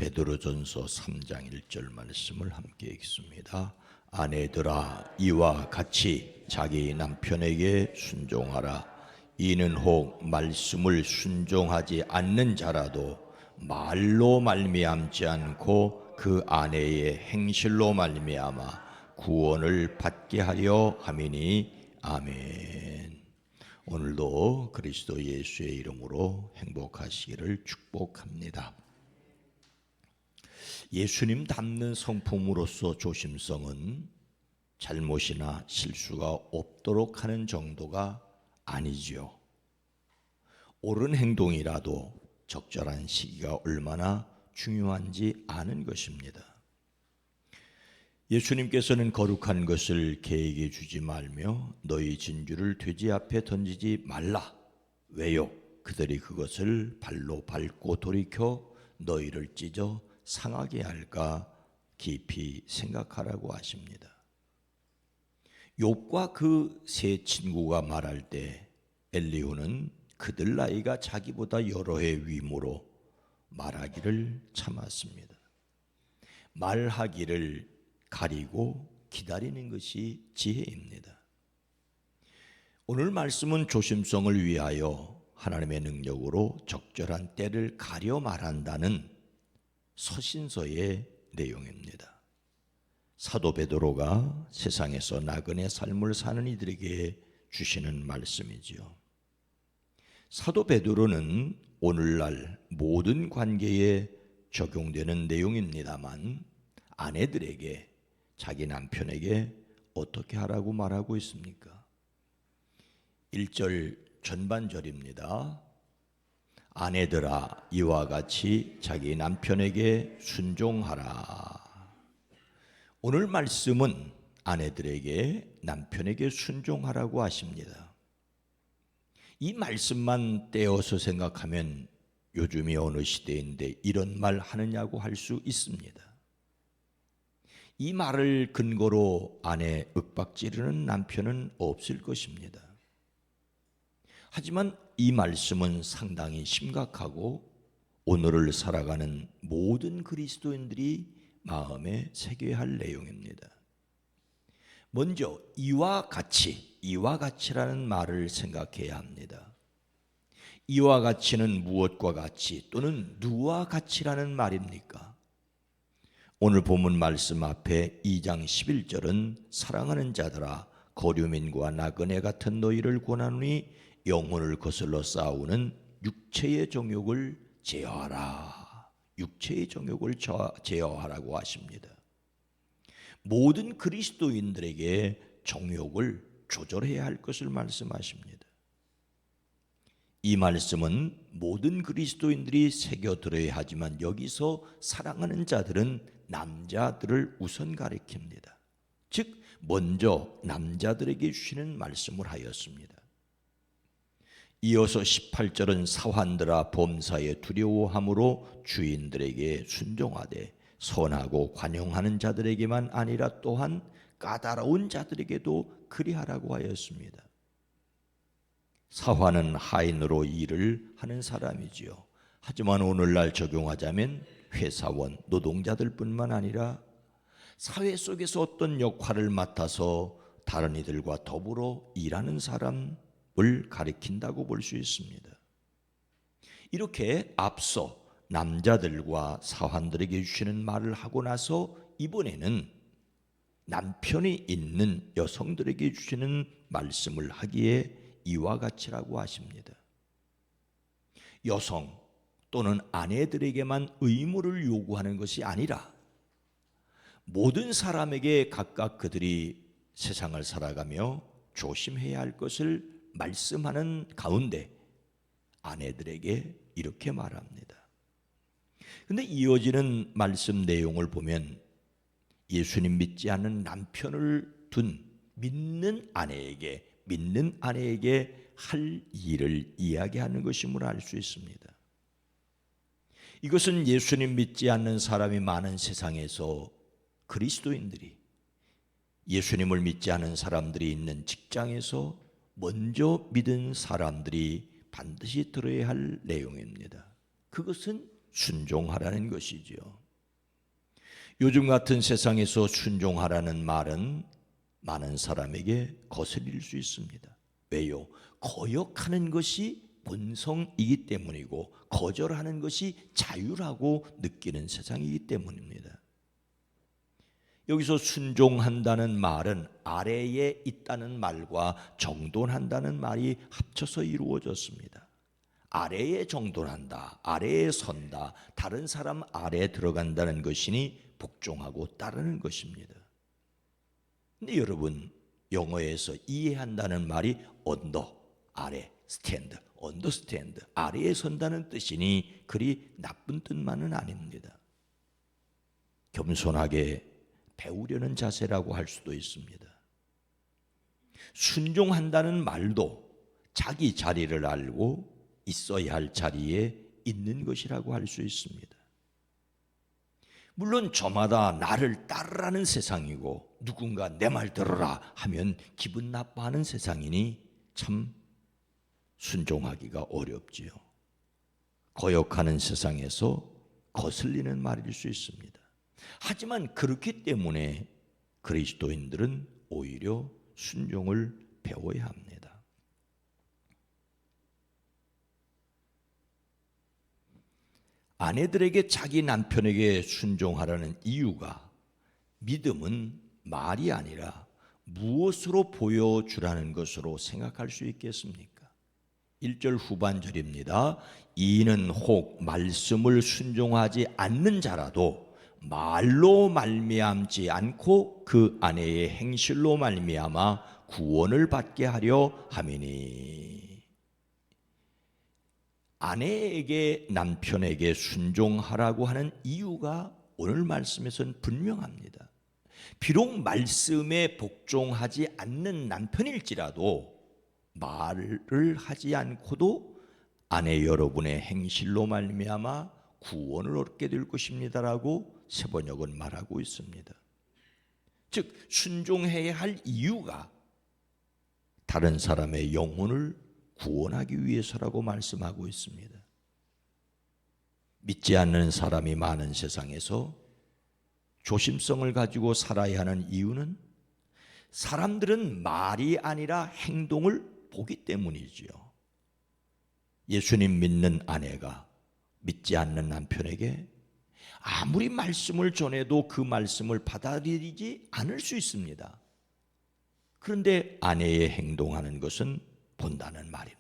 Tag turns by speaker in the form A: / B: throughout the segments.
A: 베드로전서 3장 1절 말씀을 함께 읽습니다. 아내들아 이와 같이 자기 남편에게 순종하라. 이는 혹 말씀을 순종하지 않는 자라도 말로 말미암지 않고 그 아내의 행실로 말미암아 구원을 받게 하려 함이니. 아멘. 오늘도 그리스도 예수의 이름으로 행복하시기를 축복합니다. 예수님 닮는 성품으로서 조심성은 잘못이나 실수가 없도록 하는 정도가 아니지요. 옳은 행동이라도 적절한 시기가 얼마나 중요한지 아는 것입니다. 예수님께서는 거룩한 것을 개에게 주지 말며 너희 진주를 돼지 앞에 던지지 말라. 왜요? 그들이 그것을 발로 밟고 돌이켜 너희를 찢어 상하게 할까 깊이 생각하라고 하십니다. 욥과 그 세 친구가 말할 때 엘리후는 그들 나이가 자기보다 여러 해 위므로 말하기를 참았습니다. 말하기를 가리고 기다리는 것이 지혜입니다. 오늘 말씀은 조심성을 위하여 하나님의 능력으로 적절한 때를 가려 말한다는 서신서의 내용입니다. 사도 베드로가 세상에서 나그네 삶을 사는 이들에게 주시는 말씀이지요. 사도 베드로는 오늘날 모든 관계에 적용되는 내용입니다만 아내들에게 자기 남편에게 어떻게 하라고 말하고 있습니까? 1절 전반절입니다. 아내들아 이와 같이 자기 남편에게 순종하라. 오늘 말씀은 아내들에게 남편에게 순종하라고 하십니다. 이 말씀만 떼어서 생각하면 요즘이 어느 시대인데 이런 말 하느냐고 할 수 있습니다. 이 말을 근거로 아내 윽박지르는 남편은 없을 것입니다. 하지만 이 말씀은 상당히 심각하고 오늘을 살아가는 모든 그리스도인들이 마음에 새겨야 할 내용입니다. 먼저 이와 같이라는 말을 생각해야 합니다. 이와 같이는 무엇과 같이 또는 누와 같이라는 말입니까? 오늘 본문 말씀 앞에 2장 11절은 사랑하는 자들아 거류민과 나그네 같은 너희를 권하노니 영혼을 거슬러 싸우는 육체의 정욕을 제어하라. 육체의 정욕을 제어하라고 하십니다. 모든 그리스도인들에게 정욕을 조절해야 할 것을 말씀하십니다. 이 말씀은 모든 그리스도인들이 새겨들어야 하지만 여기서 사랑하는 자들은 남자들을 우선 가리킵니다. 즉 먼저 남자들에게 주시는 말씀을 하였습니다. 이어서 18절은 사환들아 범사에 두려워함으로 주인들에게 순종하되 선하고 관용하는 자들에게만 아니라 또한 까다로운 자들에게도 그리하라고 하였습니다. 사환은 하인으로 일을 하는 사람이지요. 하지만 오늘날 적용하자면 회사원, 노동자들 뿐만 아니라 사회 속에서 어떤 역할을 맡아서 다른 이들과 더불어 일하는 사람을 가리킨다고 볼 수 있습니다. 이렇게 앞서 남자들과 사환들에게 주시는 말을 하고 나서 이번에는 남편이 있는 여성들에게 주시는 말씀을 하기에 이와 같이라고 하십니다. 여성 또는 아내들에게만 의무를 요구하는 것이 아니라 모든 사람에게 각각 그들이 세상을 살아가며 조심해야 할 것을 말씀하는 가운데 아내들에게 이렇게 말합니다. 근데 이어지는 말씀 내용을 보면 예수님 믿지 않는 남편을 둔 믿는 아내에게 할 일을 이야기하는 것임을 알 수 있습니다. 이것은 예수님 믿지 않는 사람이 많은 세상에서 그리스도인들이 예수님을 믿지 않은 사람들이 있는 직장에서 먼저 믿은 사람들이 반드시 들어야 할 내용입니다. 그것은 순종하라는 것이지요. 요즘 같은 세상에서 순종하라는 말은 많은 사람에게 거슬릴 수 있습니다. 왜요? 거역하는 것이 본성이기 때문이고 거절하는 것이 자유라고 느끼는 세상이기 때문입니다. 여기서 순종한다는 말은 아래에 있다는 말과 정돈한다는 말이 합쳐서 이루어졌습니다. 아래에 정돈한다, 아래에 선다, 다른 사람 아래에 들어간다는 것이니 복종하고 따르는 것입니다. 근데 여러분, 영어에서 이해한다는 말이 언더, 아래, 스탠드, 언더스탠드, 아래에 선다는 뜻이니 그리 나쁜 뜻만은 아닙니다. 겸손하게 배우려는 자세라고 할 수도 있습니다. 순종한다는 말도 자기 자리를 알고 있어야 할 자리에 있는 것이라고 할 수 있습니다. 물론 저마다 나를 따르라는 세상이고 누군가 내 말 들어라 하면 기분 나빠하는 세상이니 참 순종하기가 어렵지요. 거역하는 세상에서 거슬리는 말일 수 있습니다. 하지만 그렇기 때문에 그리스도인들은 오히려 순종을 배워야 합니다. 아내들에게 자기 남편에게 순종하라는 이유가 믿음은 말이 아니라 무엇으로 보여주라는 것으로 생각할 수 있겠습니까? 1절 후반절입니다. 이는 혹 말씀을 순종하지 않는 자라도 말로 말미암지 않고 그 아내의 행실로 말미암아 구원을 받게 하려 함이니. 아내에게 남편에게 순종하라고 하는 이유가 오늘 말씀에서는 분명합니다. 비록 말씀에 복종하지 않는 남편일지라도 말을 하지 않고도 아내 여러분의 행실로 말미암아 구원을 얻게 될 것입니다라고 세번역은 말하고 있습니다. 즉 순종해야 할 이유가 다른 사람의 영혼을 구원하기 위해서라고 말씀하고 있습니다. 믿지 않는 사람이 많은 세상에서 조심성을 가지고 살아야 하는 이유는 사람들은 말이 아니라 행동을 보기 때문이지요. 예수님 믿는 아내가 믿지 않는 남편에게 아무리 말씀을 전해도 그 말씀을 받아들이지 않을 수 있습니다. 그런데 아내의 행동하는 것은 본다는 말입니다.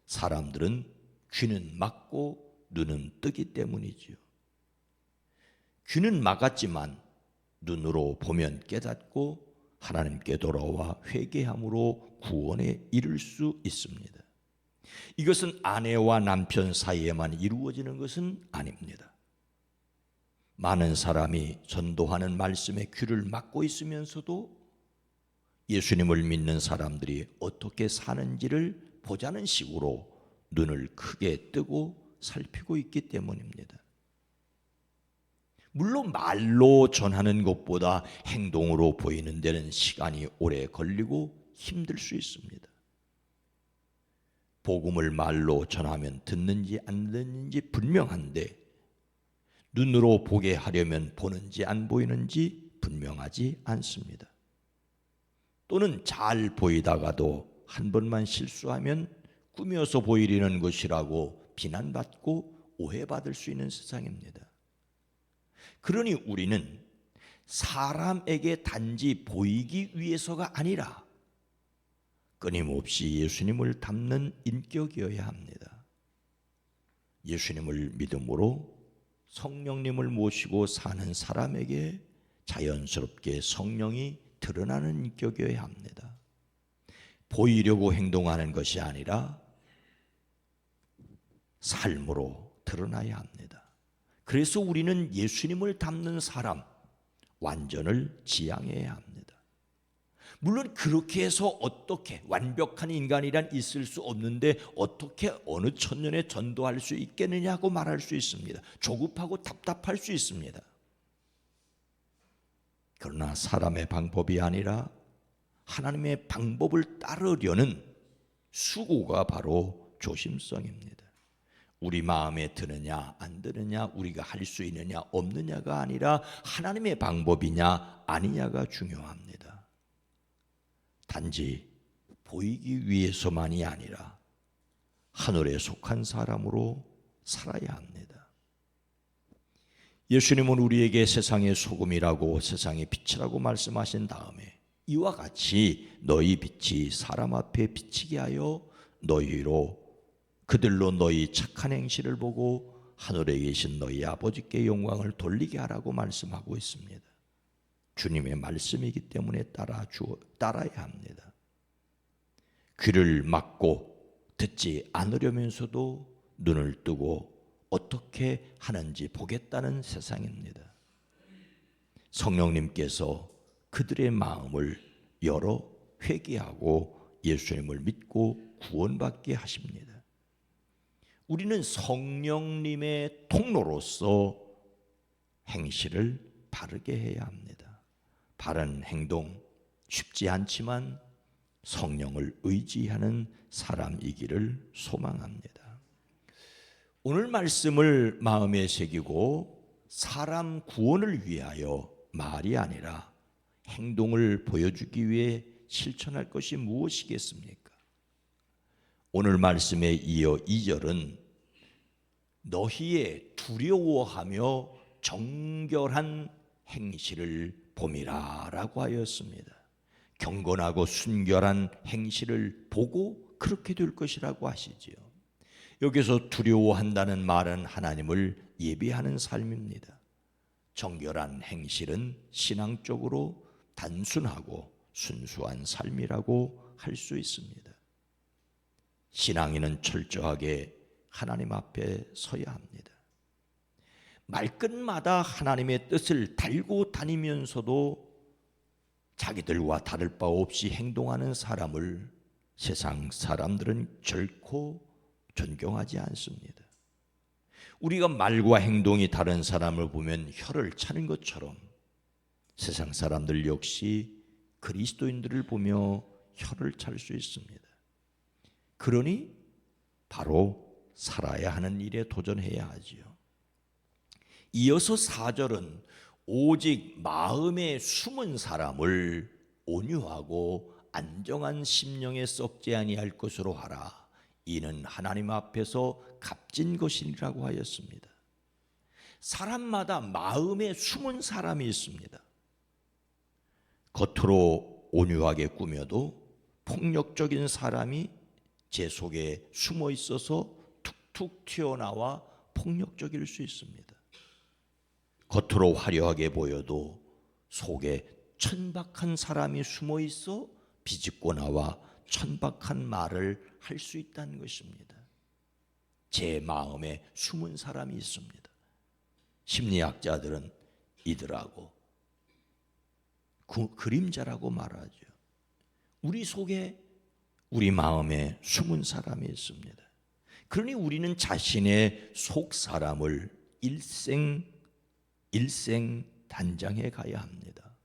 A: 사람들은 귀는 막고 눈은 뜨기 때문이지요. 귀는 막았지만 눈으로 보면 깨닫고 하나님께 돌아와 회개함으로 구원에 이를 수 있습니다. 이것은 아내와 남편 사이에만 이루어지는 것은 아닙니다. 많은 사람이 전도하는 말씀에 귀를 막고 있으면서도 예수님을 믿는 사람들이 어떻게 사는지를 보자는 식으로 눈을 크게 뜨고 살피고 있기 때문입니다. 물론 말로 전하는 것보다 행동으로 보이는 데는 시간이 오래 걸리고 힘들 수 있습니다. 복음을 말로 전하면 듣는지 안 듣는지 분명한데 눈으로 보게 하려면 보는지 안 보이는지 분명하지 않습니다. 또는 잘 보이다가도 한 번만 실수하면 꾸며서 보이려는 것이라고 비난받고 오해받을 수 있는 세상입니다. 그러니 우리는 사람에게 단지 보이기 위해서가 아니라 끊임없이 예수님을 닮는 인격이어야 합니다. 예수님을 믿음으로 성령님을 모시고 사는 사람에게 자연스럽게 성령이 드러나는 인격이어야 합니다. 보이려고 행동하는 것이 아니라 삶으로 드러나야 합니다. 그래서 우리는 예수님을 닮는 사람, 완전을 지향해야 합니다. 물론 그렇게 해서 어떻게 완벽한 인간이란 있을 수 없는데 어떻게 어느 천년에 전도할 수 있겠느냐고 말할 수 있습니다. 조급하고 답답할 수 있습니다. 그러나 사람의 방법이 아니라 하나님의 방법을 따르려는 수고가 바로 조심성입니다. 우리 마음에 드느냐 안 드느냐, 우리가 할 수 있느냐 없느냐가 아니라 하나님의 방법이냐 아니냐가 중요합니다. 단지 보이기 위해서만이 아니라 하늘에 속한 사람으로 살아야 합니다. 예수님은 우리에게 세상의 소금이라고 세상의 빛이라고 말씀하신 다음에 이와 같이 너희 빛이 사람 앞에 비치게 하여 너희로 그들로 너희 착한 행실을 보고 하늘에 계신 너희 아버지께 영광을 돌리게 하라고 말씀하고 있습니다. 주님의 말씀이기 때문에 따라야 합니다. 귀를 막고 듣지 않으려면서도 눈을 뜨고 어떻게 하는지 보겠다는 세상입니다. 성령님께서 그들의 마음을 열어 회개하고 예수님을 믿고 구원받게 하십니다. 우리는 성령님의 통로로서 행실을 바르게 해야 합니다. 바른 행동, 쉽지 않지만 성령을 의지하는 사람이기를 소망합니다. 오늘 말씀을 마음에 새기고 사람 구원을 위하여 말이 아니라 행동을 보여주기 위해 실천할 것이 무엇이겠습니까? 오늘 말씀에 이어 2절은 너희의 두려워하며 정결한 행실을 봄이라 라고 하였습니다. 경건하고 순결한 행실을 보고 그렇게 될 것이라고 하시지요. 여기서 두려워한다는 말은 하나님을 예배하는 삶입니다. 정결한 행실은 신앙적으로 단순하고 순수한 삶이라고 할 수 있습니다. 신앙인은 철저하게 하나님 앞에 서야 합니다. 말끝마다 하나님의 뜻을 달고 다니면서도 자기들과 다를 바 없이 행동하는 사람을 세상 사람들은 결코 존경하지 않습니다. 우리가 말과 행동이 다른 사람을 보면 혀를 차는 것처럼 세상 사람들 역시 그리스도인들을 보며 혀를 찰 수 있습니다. 그러니 바로 살아야 하는 일에 도전해야 하지요. 이어서 4절은 오직 마음에 숨은 사람을 온유하고 안정한 심령에 썩지 아니할 것으로 하라. 이는 하나님 앞에서 값진 것이라고 하였습니다. 사람마다 마음에 숨은 사람이 있습니다. 겉으로 온유하게 꾸며도 폭력적인 사람이 제 속에 숨어 있어서 툭툭 튀어나와 폭력적일 수 있습니다. 겉으로 화려하게 보여도 속에 천박한 사람이 숨어 있어 비집고 나와 천박한 말을 할 수 있다는 것입니다. 제 마음에 숨은 사람이 있습니다. 심리학자들은 이들하고 그림자라고 말하죠. 우리 속에 우리 마음에 숨은 사람이 있습니다. 그러니 우리는 자신의 속 사람을 일생단장해 가야 합니다.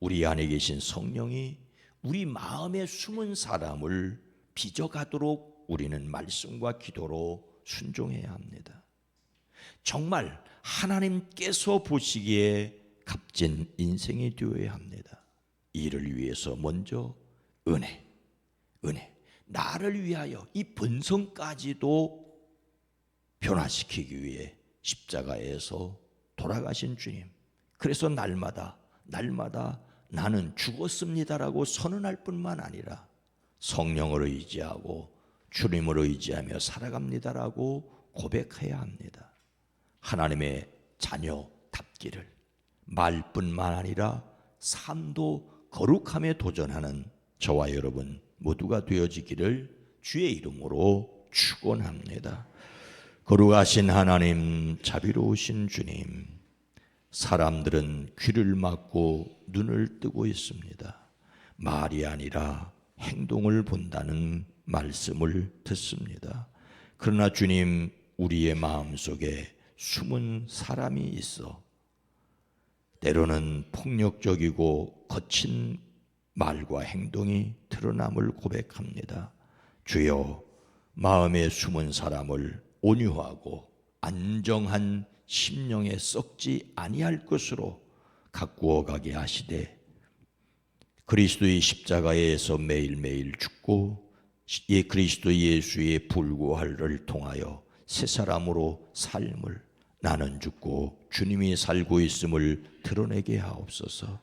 A: 우리 안에 계신 성령이 우리 마음에 숨은 사람을 빚어가도록 우리는 말씀과 기도로 순종해야 합니다. 정말 하나님께서 보시기에 값진 인생이 되어야 합니다. 이를 위해서 먼저 은혜, 나를 위하여 이 본성까지도 변화시키기 위해 십자가에서 돌아가신 주님, 그래서 날마다 나는 죽었습니다라고 선언할 뿐만 아니라 성령을 의지하고 주님을 의지하며 살아갑니다라고 고백해야 합니다. 하나님의 자녀답기를 말뿐만 아니라 삶도 거룩함에 도전하는 저와 여러분 모두가 되어지기를 주의 이름으로 축원합니다. 거룩하신 하나님, 자비로우신 주님, 사람들은 귀를 막고 눈을 뜨고 있습니다. 말이 아니라 행동을 본다는 말씀을 듣습니다. 그러나 주님, 우리의 마음속에 숨은 사람이 있어 때로는 폭력적이고 거친 말과 행동이 드러남을 고백합니다. 주여, 마음에 숨은 사람을 온유하고 안정한 심령에 썩지 아니할 것으로 가꾸어 가게 하시되 그리스도의 십자가에서 매일매일 죽고 그리스도 예수의 불구활을 통하여 새 사람으로 삶을 나는 죽고 주님이 살고 있음을 드러내게 하옵소서.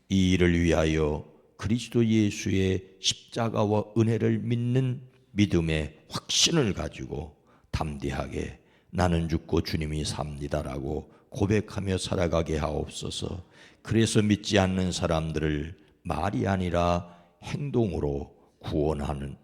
A: 이 일을 위하여 그리스도 예수의 십자가와 은혜를 믿는 믿음의 확신을 가지고 담대하게 나는 죽고 주님이 삽니다라고 고백하며 살아가게 하옵소서. 그래서 믿지 않는 사람들을 말이 아니라 행동으로 구원하는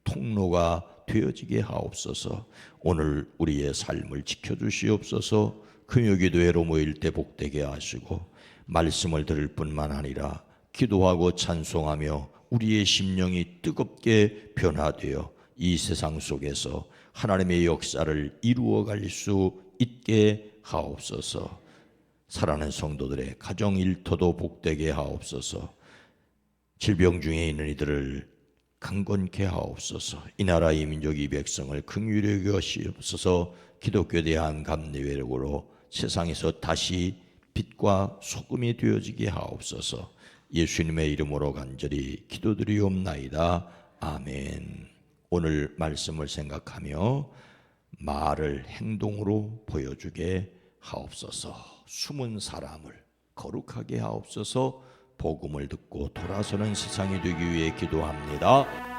A: 통로가 되어지게 하옵소서. 오늘 우리의 삶을 지켜주시옵소서. 금요기도회로 모일 때 복되게 하시고 말씀을 들을 뿐만 아니라 기도하고 찬송하며 우리의 심령이 뜨겁게 변화되어 이 세상 속에서 하나님의 역사를 이루어갈 수 있게 하옵소서. 사랑하는 성도들의 가정 일터도 복되게 하옵소서. 질병 중에 있는 이들을 강건케 하옵소서. 이 나라 이 민족 이 백성을 긍휼히 여기시옵소서. 기독교에 대한 감리회력으로 세상에서 다시 빛과 소금이 되어지게 하옵소서. 예수님의 이름으로 간절히 기도드리옵나이다. 아멘. 오늘 말씀을 생각하며 말을 행동으로 보여주게 하옵소서. 숨은 사람을 거룩하게 하옵소서. 복음을 듣고 돌아서는 세상이 되기 위해 기도합니다.